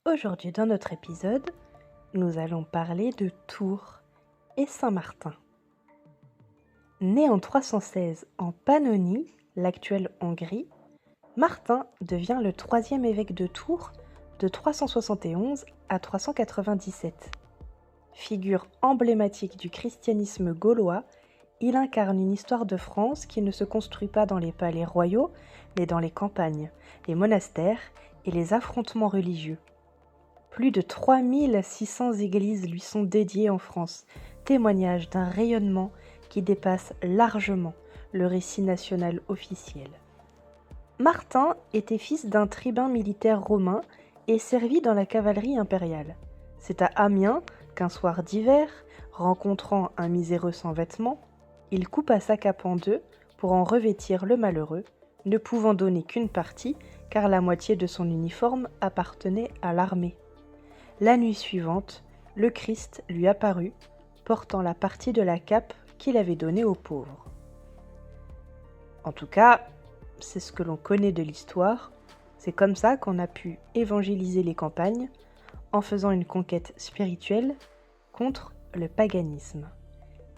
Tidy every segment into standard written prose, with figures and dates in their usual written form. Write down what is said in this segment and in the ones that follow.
Aujourd'hui, dans notre épisode, nous allons parler de Tours et Saint-Martin. Né en 316 en Pannonie, l'actuelle Hongrie, Martin devient le troisième évêque de Tours de 371 à 397. Figure emblématique du christianisme gaulois, il incarne une histoire de France qui ne se construit pas dans les palais royaux, mais dans les campagnes, les monastères et les affrontements religieux. Plus de 3600 églises lui sont dédiées en France, témoignage d'un rayonnement qui dépasse largement le récit national officiel. Martin était fils d'un tribun militaire romain et servit dans la cavalerie impériale. C'est à Amiens qu'un soir d'hiver, rencontrant un miséreux sans vêtements, il coupa sa cape en deux pour en revêtir le malheureux, ne pouvant donner qu'une partie car la moitié de son uniforme appartenait à l'armée. La nuit suivante, le Christ lui apparut, portant la partie de la cape qu'il avait donnée aux pauvres. En tout cas, c'est ce que l'on connaît de l'histoire. C'est comme ça qu'on a pu évangéliser les campagnes en faisant une conquête spirituelle contre le paganisme.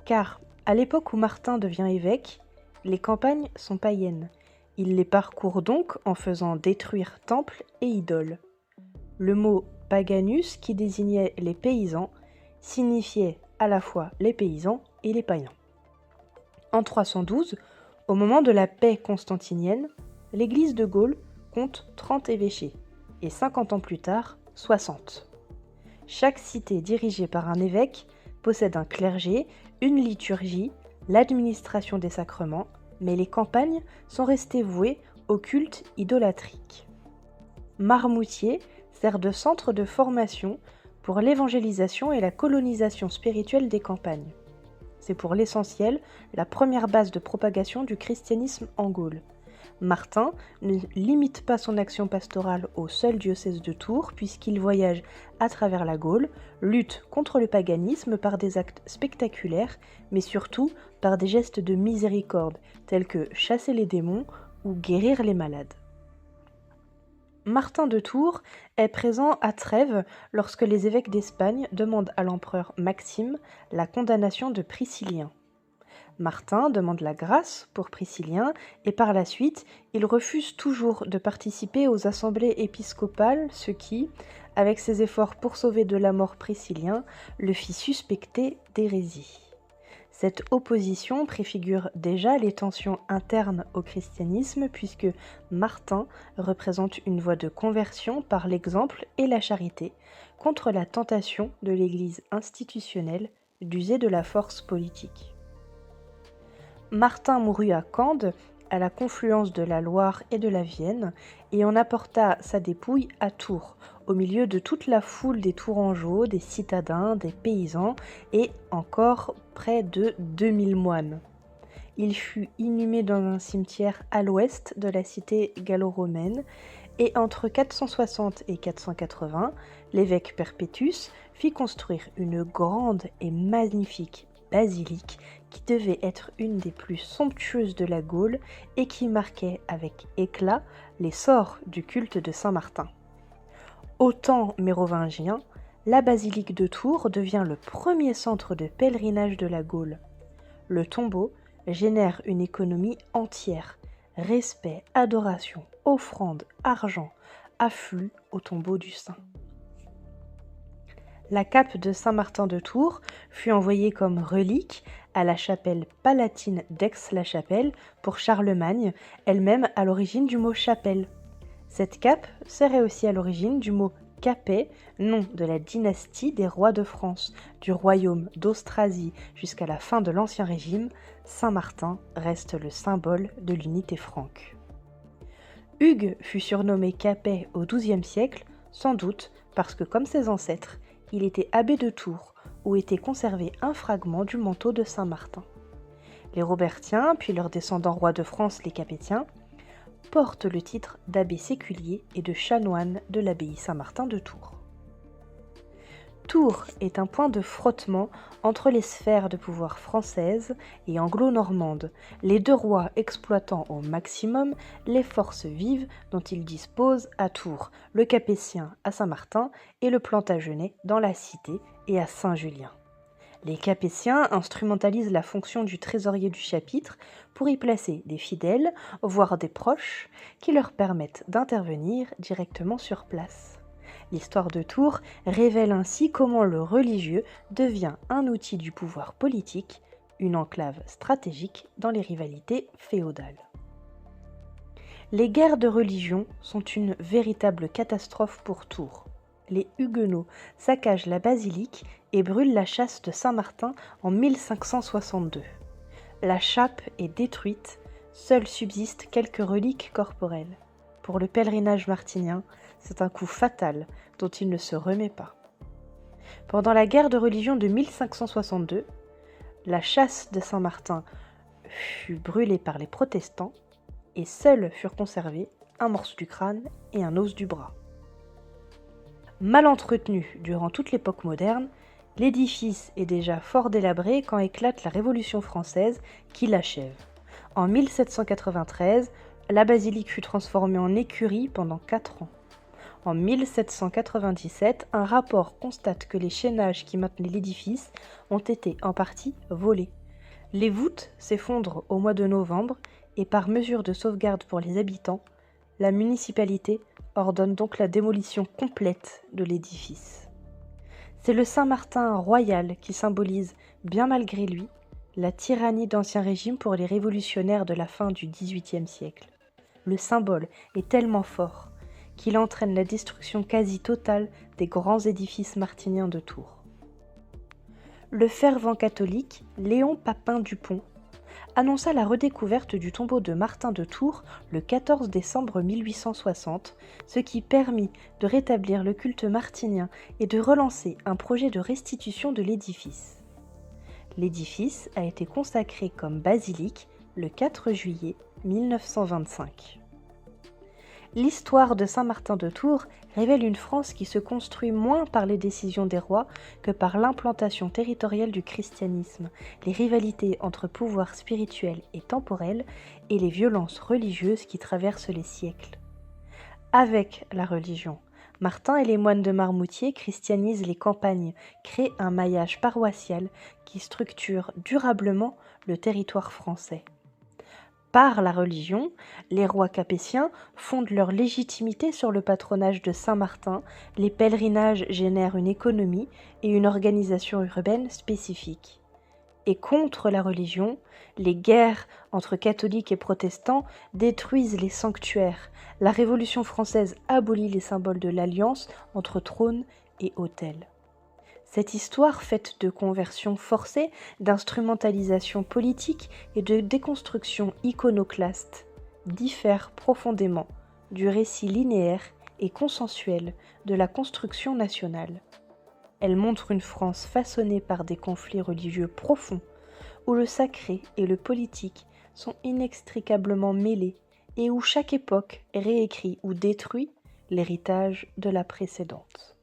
Car à l'époque où Martin devient évêque, les campagnes sont païennes. Il les parcourt donc en faisant détruire temples et idoles. Le mot paganus, qui désignait les paysans, signifiait à la fois les paysans et les païens. En 312, au moment de la paix constantinienne, l'église de Gaule compte 30 évêchés, et 50 ans plus tard, 60. Chaque cité dirigée par un évêque possède un clergé, une liturgie, l'administration des sacrements, mais les campagnes sont restées vouées au culte idolatrique. Marmoutier sert de centre de formation pour l'évangélisation et la colonisation spirituelle des campagnes. C'est pour l'essentiel la première base de propagation du christianisme en Gaule. Martin ne limite pas son action pastorale au seul diocèse de Tours puisqu'il voyage à travers la Gaule, lutte contre le paganisme par des actes spectaculaires, mais surtout par des gestes de miséricorde tels que chasser les démons ou guérir les malades. Martin de Tours est présent à Trèves lorsque les évêques d'Espagne demandent à l'empereur Maxime la condamnation de Priscillien. Martin demande la grâce pour Priscillien et par la suite, il refuse toujours de participer aux assemblées épiscopales, ce qui, avec ses efforts pour sauver de la mort Priscillien, le fit suspecter d'hérésie. Cette opposition préfigure déjà les tensions internes au christianisme puisque Martin représente une voie de conversion par l'exemple et la charité contre la tentation de l'Église institutionnelle d'user de la force politique. Martin mourut à Cande, à la confluence de la Loire et de la Vienne, et on apporta sa dépouille à Tours, au milieu de toute la foule des Tourangeaux, des citadins, des paysans, et encore près de 2000 moines. Il fut inhumé dans un cimetière à l'ouest de la cité gallo-romaine, et entre 460 et 480, l'évêque Perpétus fit construire une grande et magnifique basilique qui devait être une des plus somptueuses de la Gaule et qui marquait avec éclat l'essor du culte de Saint-Martin. Au temps mérovingien, la basilique de Tours devient le premier centre de pèlerinage de la Gaule. Le tombeau génère une économie entière. Respect, adoration, offrande, argent affluent au tombeau du saint. La cape de Saint-Martin de Tours fut envoyée comme relique à la chapelle palatine d'Aix-la-Chapelle pour Charlemagne, elle-même à l'origine du mot chapelle. Cette cape serait aussi à l'origine du mot Capet, nom de la dynastie des rois de France, du royaume d'Austrasie jusqu'à la fin de l'Ancien Régime. Saint-Martin reste le symbole de l'unité franque. Hugues fut surnommé Capet au XIIe siècle, sans doute parce que, comme ses ancêtres, il était abbé de Tours, où était conservé un fragment du manteau de Saint-Martin. Les Robertiens, puis leurs descendants rois de France, les Capétiens, portent le titre d'abbé séculier et de chanoine de l'abbaye Saint-Martin de Tours. Tours est un point de frottement entre les sphères de pouvoir françaises et anglo-normandes, les deux rois exploitant au maximum les forces vives dont ils disposent à Tours, le Capétien à Saint-Martin et le Plantagenet dans la Cité et à Saint-Julien. Les Capétiens instrumentalisent la fonction du trésorier du chapitre pour y placer des fidèles, voire des proches, qui leur permettent d'intervenir directement sur place. L'histoire de Tours révèle ainsi comment le religieux devient un outil du pouvoir politique, une enclave stratégique dans les rivalités féodales. Les guerres de religion sont une véritable catastrophe pour Tours. Les Huguenots saccagent la basilique et brûlent la châsse de Saint-Martin en 1562. La chape est détruite, seules subsistent quelques reliques corporelles. Pour le pèlerinage martinien, c'est un coup fatal dont il ne se remet pas. Pendant la guerre de religion de 1562, la châsse de Saint-Martin fut brûlée par les protestants et seuls furent conservés un morceau du crâne et un os du bras. Mal entretenu durant toute l'époque moderne, l'édifice est déjà fort délabré quand éclate la Révolution française qui l'achève. En 1793, la basilique fut transformée en écurie pendant 4 ans. En 1797, un rapport constate que les chaînages qui maintenaient l'édifice ont été en partie volés. Les voûtes s'effondrent au mois de novembre et par mesure de sauvegarde pour les habitants, la municipalité ordonne donc la démolition complète de l'édifice. C'est le Saint-Martin royal qui symbolise, bien malgré lui, la tyrannie d'Ancien Régime pour les révolutionnaires de la fin du XVIIIe siècle. Le symbole est tellement fort qu'il entraîne la destruction quasi totale des grands édifices martiniens de Tours. Le fervent catholique Léon Papin Dupont annonça la redécouverte du tombeau de Martin de Tours le 14 décembre 1860, ce qui permit de rétablir le culte martinien et de relancer un projet de restitution de l'édifice. L'édifice a été consacré comme basilique le 4 juillet 1925. L'histoire de Saint-Martin de Tours révèle une France qui se construit moins par les décisions des rois que par l'implantation territoriale du christianisme, les rivalités entre pouvoirs spirituels et temporels et les violences religieuses qui traversent les siècles. Avec la religion, Martin et les moines de Marmoutier christianisent les campagnes, créent un maillage paroissial qui structure durablement le territoire français. Par la religion, les rois capétiens fondent leur légitimité sur le patronage de Saint-Martin, les pèlerinages génèrent une économie et une organisation urbaine spécifique. Et contre la religion, les guerres entre catholiques et protestants détruisent les sanctuaires. La Révolution française abolit les symboles de l'alliance entre trône et autel. Cette histoire faite de conversion forcée, d'instrumentalisation politique et de déconstruction iconoclaste diffère profondément du récit linéaire et consensuel de la construction nationale. Elle montre une France façonnée par des conflits religieux profonds, où le sacré et le politique sont inextricablement mêlés et où chaque époque réécrit ou détruit l'héritage de la précédente.